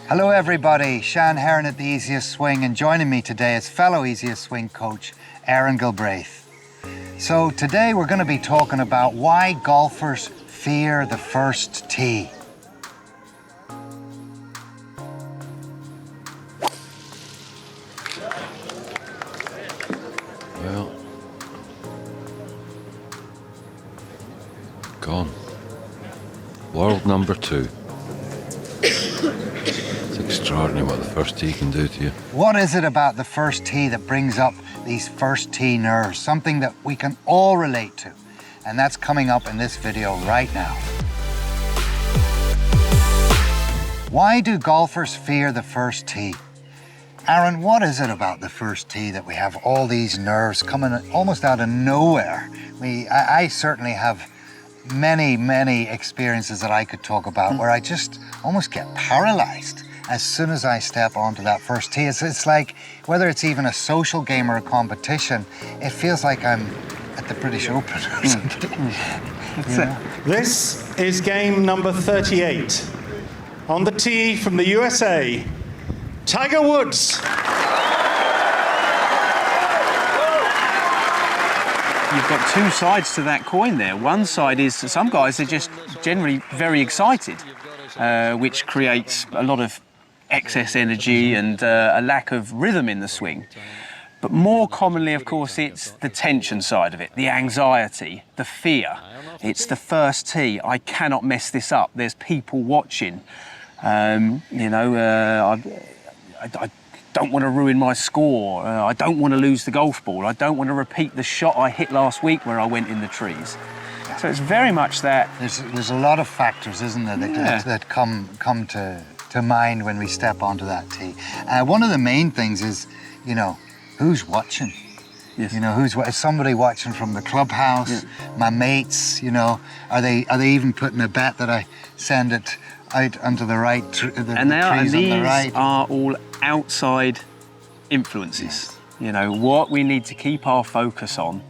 Hello everybody, Séan Herron at the Easiest Swing, and joining me today is fellow Easiest Swing coach, Herron Galbraith. So today we're going to be talking about why golfers fear the first tee. Well, gone. World number 2. It's extraordinary what the first tee can do to you. What is it about the first tee that brings up these first tee nerves? Something that we can all relate to. And that's coming up in this video right now. Why do golfers fear the first tee? Aaron, what is it about the first tee that we have all these nerves coming almost out of nowhere? I certainly have many experiences that I could talk about where I just almost get paralyzed as soon as I step onto that first tee. It's like, whether it's even a social game or a competition, it feels like I'm at the British Open or something. That's it. This is game number 38. On the tee from the USA, Tiger Woods. You've got two sides to that coin there. One side is some guys are just generally very excited, which creates a lot of excess energy and a lack of rhythm in the swing. But more commonly, of course, it's the tension side of it, the anxiety, the fear. It's the first tee. I cannot mess this up. There's people watching. I don't want to ruin my score. I don't want to lose the golf ball. I don't want to repeat the shot I hit last week where I went in the trees. So it's very much that. There's a lot of factors, isn't there, that come to mind when we step onto that tee. One of the main things is, who's watching? Yes. Is somebody watching from the clubhouse? Yes. My mates, are they even putting a bet that I send it out onto the right, the trees on the right? These are all outside influences. What we need to keep our focus on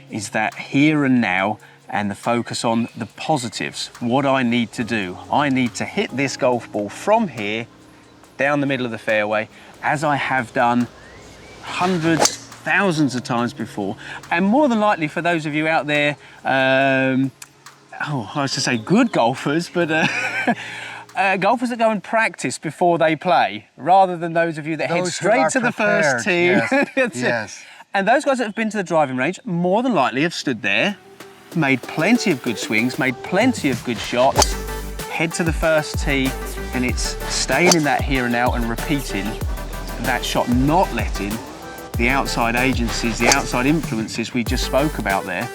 is that here and now, and the focus on the positives. What I need to do. I need to hit this golf ball from here down the middle of the fairway, as I have done hundreds, thousands of times before. And more than likely, for those of you out there, I was to say good golfers, but golfers that go and practice before they play, rather than those of you that head straight to the first tee. Yes. And those guys that have been to the driving range, more than likely have stood there, made plenty of good swings, made plenty of good shots, head to the first tee, and it's staying in that here and now and repeating that shot, not letting the outside agencies, the outside influences we just spoke about there,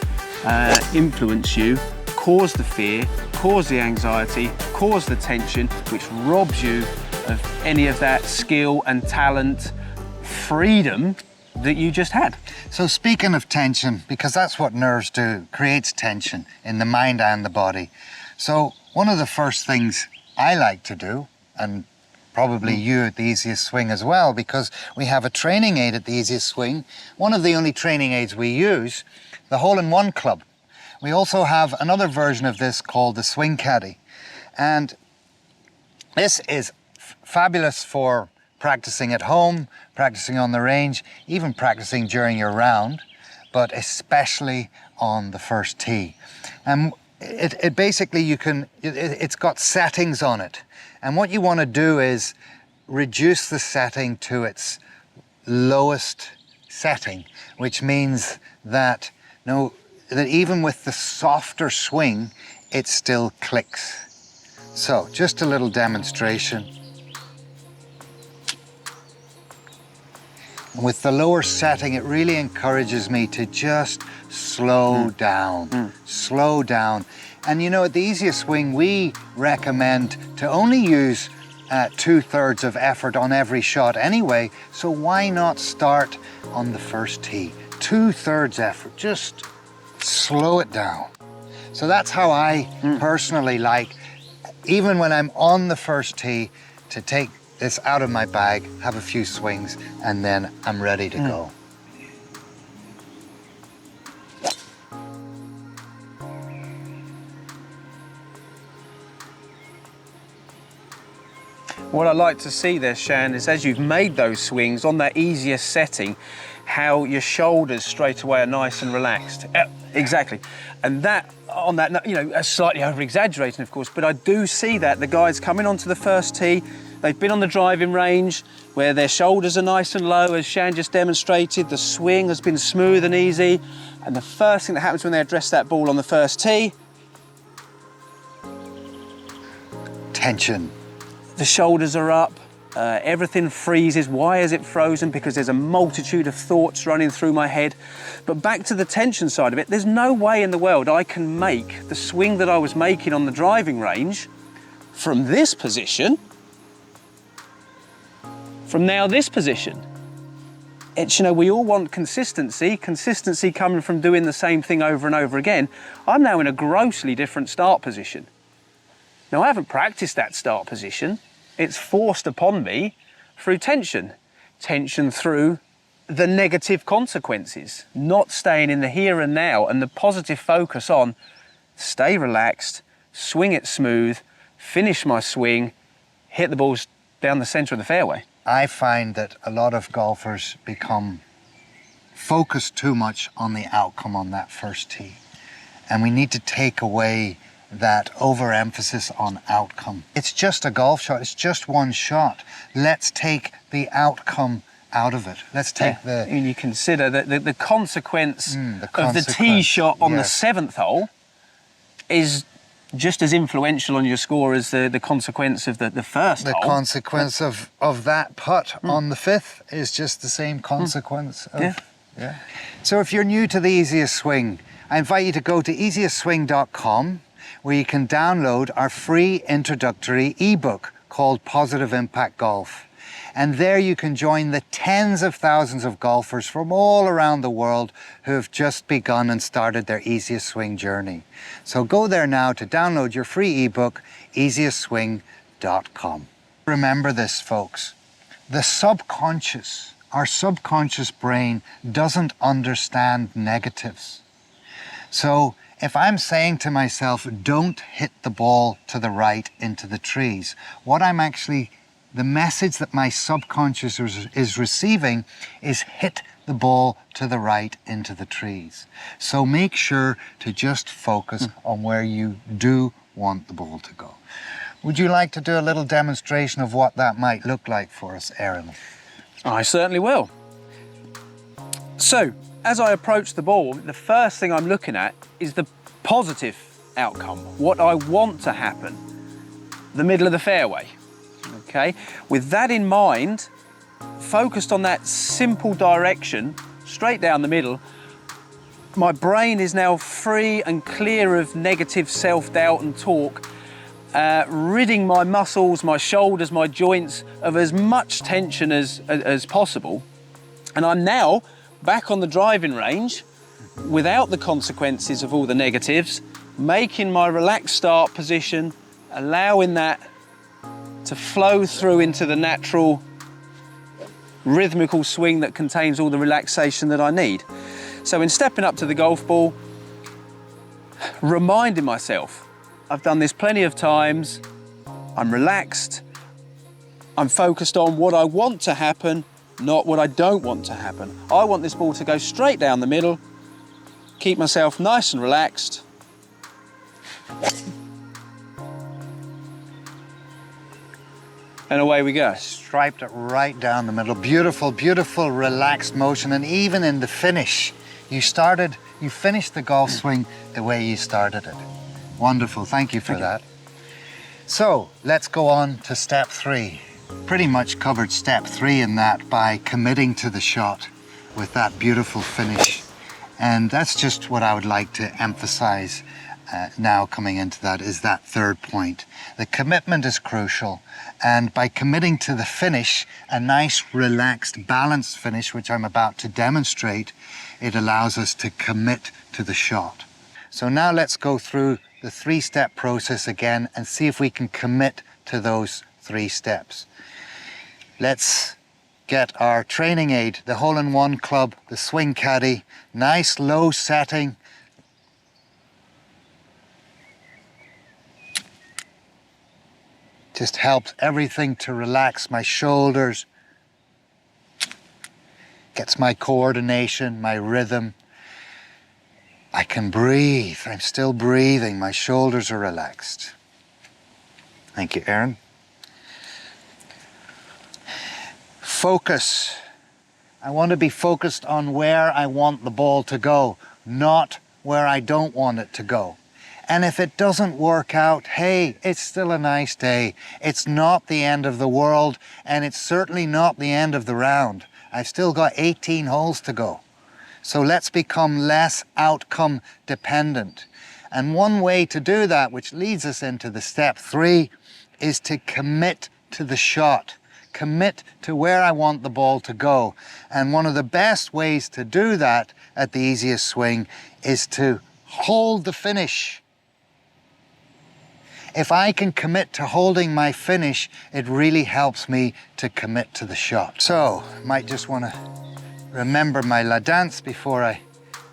influence you, cause the fear, cause the anxiety, cause the tension, which robs you of any of that skill and talent, freedom that you just had. So speaking of tension, because that's what nerves do, creates tension in the mind and the body. So one of the first things I like to do, and probably you at the Easiest Swing as well, because we have a training aid at the Easiest Swing, one of the only training aids we use, the hole-in-one club. We also have another version of this called the Swing Caddy. And this is fabulous for practicing at home, practicing on the range, even practicing during your round, but especially on the first tee. And it basically, it's got settings on it. And what you want to do is reduce the setting to its lowest setting, which means that, that even with the softer swing, it still clicks. So just a little demonstration. With the lower setting, it really encourages me to just slow down, slow down. And at the Easiest Swing, we recommend to only use 2/3 of effort on every shot anyway, so why not start on the first tee? 2/3 effort, just slow it down. So that's how I personally like, even when I'm on the first tee, to take this out of my bag, have a few swings, and then I'm ready to go. What I like to see there, Séan, is as you've made those swings on that easier setting, how your shoulders straight away are nice and relaxed. Exactly. And that, on that, you know, slightly over-exaggerating, of course, but I do see that. The guys coming onto the first tee, they've been on the driving range where their shoulders are nice and low, as Séan just demonstrated. The swing has been smooth and easy. And the first thing that happens when they address that ball on the first tee, Tension. the shoulders are up, everything freezes. Why is it frozen? Because there's a multitude of thoughts running through my head. But back to the tension side of it, there's no way in the world I can make the swing that I was making on the driving range from this position, from now this position. It's, you know, we all want consistency coming from doing the same thing over and over again. I'm now in a grossly different start position. Now, I haven't practiced that start position. It's forced upon me through tension. Tension through the negative consequences, not staying in the here and now, and the positive focus on stay relaxed, swing it smooth, finish my swing, hit the balls down the centre of the fairway. I find that a lot of golfers become focused too much on the outcome on that first tee. And we need to take away that overemphasis on outcome. It's just a golf shot, it's just one shot. Let's take the outcome out of it. Let's take the... And you consider that the consequence the of the tee shot on the yes. 7th hole is just as influential on your score as the consequence of the first The hole. consequence of that putt on the 5th is just the same consequence of... Yeah. So if you're new to the Easiest Swing, I invite you to go to easiestswing.com, where you can download our free introductory ebook called Positive Impact Golf. And there you can join the tens of thousands of golfers from all around the world who have just begun and started their Easiest Swing journey. So go there now to download your free ebook, easiestswing.com. Remember this, folks. The subconscious, our subconscious brain doesn't understand negatives. So if I'm saying to myself, don't hit the ball to the right into the trees, what I'm actually, the message that my subconscious is receiving is hit the ball to the right into the trees. So make sure to just focus on where you do want the ball to go. Would you like to do a little demonstration of what that might look like for us, Herron? I certainly will. So, as I approach the ball, the first thing I'm looking at is the positive outcome, what I want to happen, the middle of the fairway, okay? With that in mind, focused on that simple direction, straight down the middle, my brain is now free and clear of negative self-doubt and talk, ridding my muscles, my shoulders, my joints of as much tension as possible. And I'm now back on the driving range without the consequences of all the negatives, making my relaxed start position, allowing that to flow through into the natural rhythmical swing that contains all the relaxation that I need. So in stepping up to the golf ball, reminding myself, I've done this plenty of times, I'm relaxed, I'm focused on what I want to happen, not what I don't want to happen. I want this ball to go straight down the middle, keep myself nice and relaxed. And away we go. Striped it right down the middle. Beautiful, beautiful, relaxed motion. And even in the finish, you finished the golf swing the way you started it. Wonderful, thank you for that. So let's go on to step 3. Pretty much covered step 3 in that by committing to the shot with that beautiful finish. And that's just what I would like to emphasize now coming into that, is that third point. The commitment is crucial, and by committing to the finish, a nice, relaxed, balanced finish, which I'm about to demonstrate, it allows us to commit to the shot. So now let's go through the 3-step process again and see if we can commit to those 3 steps. Let's get our training aid, the hole-in-one club, the swing caddy, nice low setting. Just helps everything to relax, my shoulders, gets my coordination, my rhythm. I can breathe. I'm still breathing. My shoulders are relaxed. Thank you, Herron. Focus. I want to be focused on where I want the ball to go, not where I don't want it to go. And if it doesn't work out, hey, it's still a nice day. It's not the end of the world, and it's certainly not the end of the round. I've still got 18 holes to go. So let's become less outcome dependent. And one way to do that, which leads us into the step 3, is to commit to the shot. Commit to where I want the ball to go. And one of the best ways to do that at the easiest swing is to hold the finish. If I can commit to holding my finish, it really helps me to commit to the shot. So, might just want to remember my la dance before I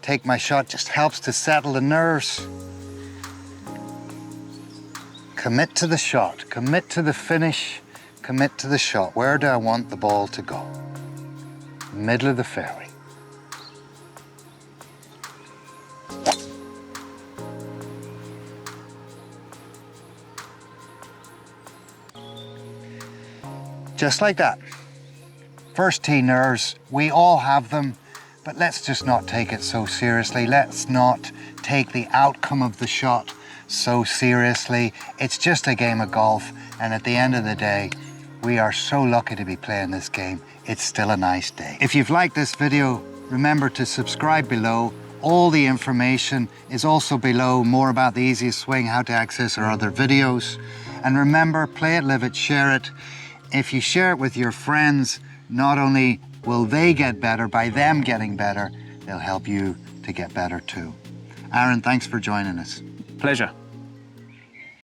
take my shot. Just helps to settle the nerves. Commit to the shot, commit to the finish, commit to the shot. Where do I want the ball to go? Middle of the fairway. Just like that. First tee nerves, we all have them, but let's just not take it so seriously. Let's not take the outcome of the shot so seriously. It's just a game of golf, and at the end of the day, we are so lucky to be playing this game. It's still a nice day. If you've liked this video, remember to subscribe below. All the information is also below, more about the easiest swing, how to access our other videos. And remember, play it, live it, share it. If you share it with your friends, not only will they get better by them getting better, they'll help you to get better too. Aaron, thanks for joining us. Pleasure.